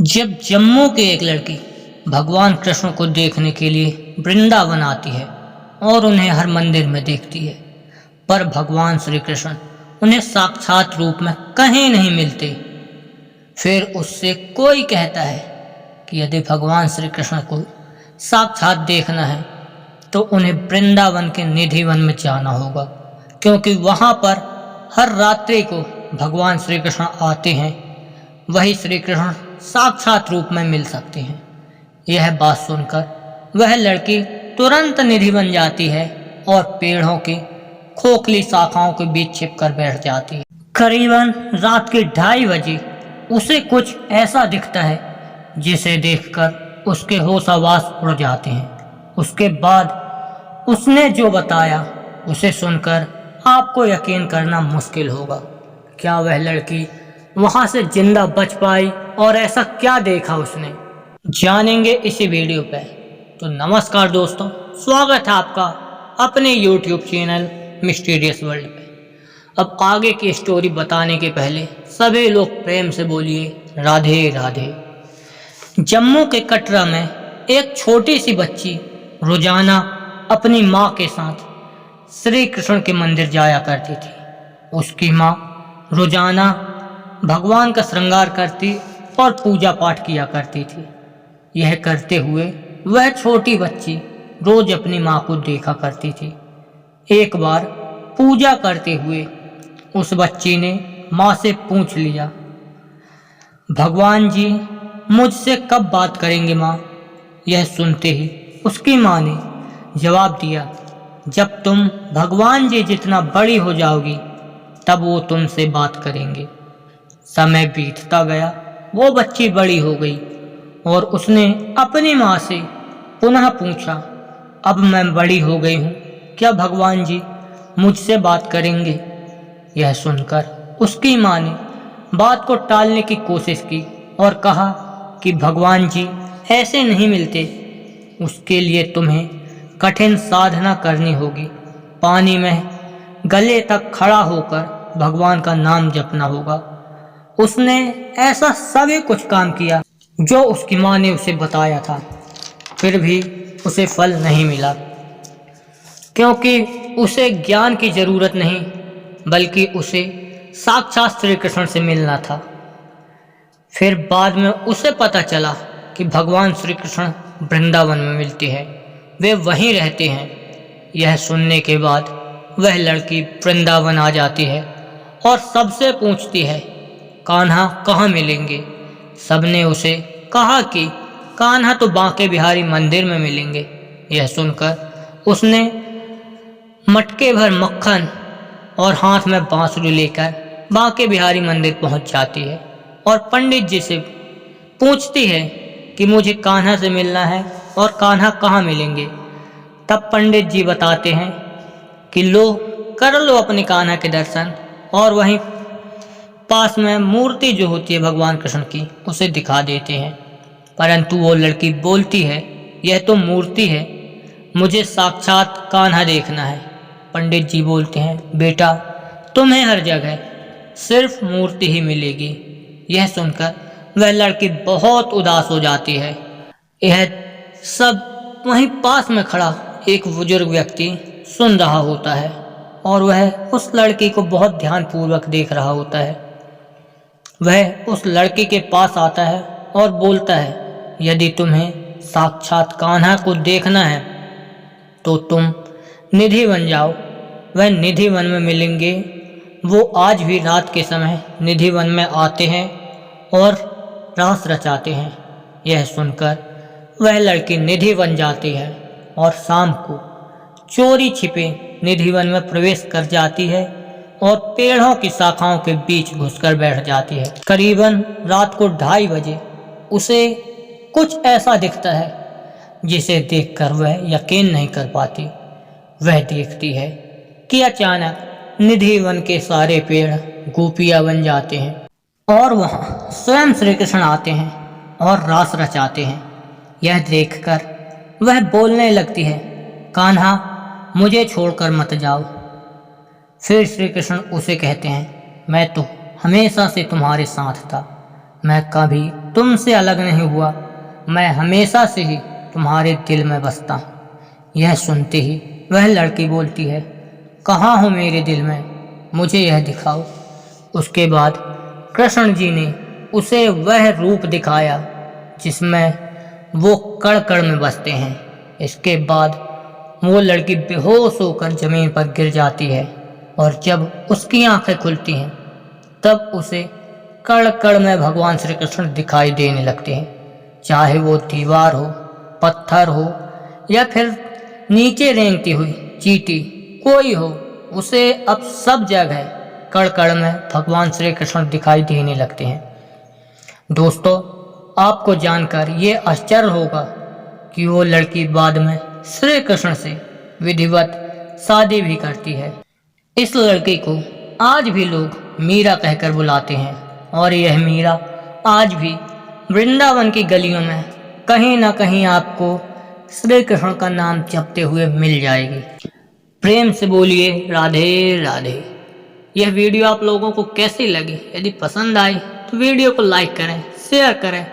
जब जम्मू की एक लड़की भगवान कृष्ण को देखने के लिए वृंदावन आती है और उन्हें हर मंदिर में देखती है, पर भगवान श्री कृष्ण उन्हें साक्षात रूप में कहीं नहीं मिलते। फिर उससे कोई कहता है कि यदि भगवान श्री कृष्ण को साक्षात देखना है तो उन्हें वृंदावन के निधिवन में जाना होगा, क्योंकि वहाँ पर हर रात्रि को भगवान श्री कृष्ण आते हैं। वही श्री कृष्ण साक्षात रूप में मिल सकते हैं। यह बात सुनकर वह लड़की तुरंत निधि बन जाती है और पेड़ों की खोखली शाखाओं के बीच छिपकर बैठ जाती है। करीबन रात के 2:30 बजे उसे कुछ ऐसा दिखता है जिसे देखकर उसके होश हवास उड़ जाते हैं। उसके बाद उसने जो बताया उसे सुनकर आपको यकीन करना मुश्किल होगा। क्या वह लड़की वहां से जिंदा बच पाई और ऐसा क्या देखा उसने, जानेंगे इसी वीडियो पे। तो नमस्कार दोस्तों, स्वागत है आपका अपने YouTube चैनल मिस्टीरियस वर्ल्ड पे। अब आगे की स्टोरी बताने के पहले सभी लोग प्रेम से बोलिए राधे राधे। जम्मू के कटरा में एक छोटी सी बच्ची रोजाना अपनी माँ के साथ श्री कृष्ण के मंदिर जाया करती थी। उसकी माँ रोजाना भगवान का श्रृंगार करती और पूजा पाठ किया करती थी। यह करते हुए वह छोटी बच्ची रोज अपनी माँ को देखा करती थी। एक बार पूजा करते हुए उस बच्ची ने माँ से पूछ लिया, भगवान जी मुझसे कब बात करेंगे माँ? यह सुनते ही उसकी माँ ने जवाब दिया, जब तुम भगवान जी जितना बड़ी हो जाओगी तब वो तुमसे बात करेंगे। समय बीतता गया, वो बच्ची बड़ी हो गई और उसने अपनी माँ से पुनः पूछा, अब मैं बड़ी हो गई हूँ, क्या भगवान जी मुझसे बात करेंगे? यह सुनकर उसकी माँ ने बात को टालने की कोशिश की और कहा कि भगवान जी ऐसे नहीं मिलते, उसके लिए तुम्हें कठिन साधना करनी होगी। पानी में गले तक खड़ा होकर भगवान का नाम जपना होगा। उसने ऐसा सभी कुछ काम किया जो उसकी माँ ने उसे बताया था, फिर भी उसे फल नहीं मिला, क्योंकि उसे ज्ञान की जरूरत नहीं बल्कि उसे साक्षात श्री कृष्ण से मिलना था। फिर बाद में उसे पता चला कि भगवान श्री कृष्ण वृंदावन में मिलते हैं, वे वहीं रहते हैं। यह सुनने के बाद वह लड़की वृंदावन आ जाती है और सबसे पूछती है, कान्हा कहाँ मिलेंगे? सबने उसे कहा कि कान्हा तो बांके बिहारी मंदिर में मिलेंगे। यह सुनकर उसने मटके भर मक्खन और हाथ में बांसुरी लेकर बांके बिहारी मंदिर पहुंच जाती है और पंडित जी से पूछती है कि मुझे कान्हा से मिलना है और कान्हा कहाँ मिलेंगे। तब पंडित जी बताते हैं कि लो कर लो अपने कान्हा के दर्शन, और वहीं पास में मूर्ति जो होती है भगवान कृष्ण की उसे दिखा देते हैं। परंतु वो लड़की बोलती है, यह तो मूर्ति है, मुझे साक्षात कान्हा देखना है। पंडित जी बोलते हैं, बेटा तुम्हें हर जगह सिर्फ मूर्ति ही मिलेगी। यह सुनकर वह लड़की बहुत उदास हो जाती है। यह सब वहीं पास में खड़ा एक बुजुर्ग व्यक्ति सुन रहा होता है और वह उस लड़की को बहुत ध्यानपूर्वक देख रहा होता है। वह उस लड़की के पास आता है और बोलता है, यदि तुम्हें साक्षात कान्हा को देखना है तो तुम निधि बन जाओ, वह निधि वन में मिलेंगे। वो आज भी रात के समय निधि वन में आते हैं और रास रचाते हैं। यह सुनकर वह लड़की निधि बन जाती है और शाम को चोरी छिपे निधि वन में प्रवेश कर जाती है और पेड़ों की शाखाओं के बीच घुसकर बैठ जाती है। करीबन रात को 2:30 बजे उसे कुछ ऐसा दिखता है जिसे देखकर वह यकीन नहीं कर पाती। वह देखती है कि अचानक निधि वन के सारे पेड़ गोपियां बन जाते हैं और वहां स्वयं श्री कृष्ण आते हैं और रास रचाते हैं। यह देखकर वह बोलने लगती है, कान्हा मुझे छोड़कर मत जाओ। फिर श्री कृष्ण उसे कहते हैं, मैं तो हमेशा से तुम्हारे साथ था, मैं कभी तुमसे अलग नहीं हुआ, मैं हमेशा से ही तुम्हारे दिल में बसता हूँ। यह सुनते ही वह लड़की बोलती है, कहाँ हो मेरे दिल में, मुझे यह दिखाओ। उसके बाद कृष्ण जी ने उसे वह रूप दिखाया जिसमें वो कण कण में बसते हैं। इसके बाद वो लड़की बेहोश होकर जमीन पर गिर जाती है और जब उसकी आंखें खुलती हैं तब उसे कण कण में भगवान श्री कृष्ण दिखाई देने लगते हैं। चाहे वो दीवार हो, पत्थर हो या फिर नीचे रेंगती हुई चींटी कोई हो, उसे अब सब जगह कण कण में भगवान श्री कृष्ण दिखाई देने लगते हैं। दोस्तों, आपको जानकर ये आश्चर्य होगा कि वो लड़की बाद में श्री कृष्ण से विधिवत शादी भी करती है। इस लड़की को आज भी लोग मीरा कहकर बुलाते हैं और यह मीरा आज भी वृंदावन की गलियों में कहीं ना कहीं आपको श्री कृष्ण का नाम जपते हुए मिल जाएगी। प्रेम से बोलिए राधे राधे। यह वीडियो आप लोगों को कैसी लगी? यदि पसंद आई तो वीडियो को लाइक करें, शेयर करें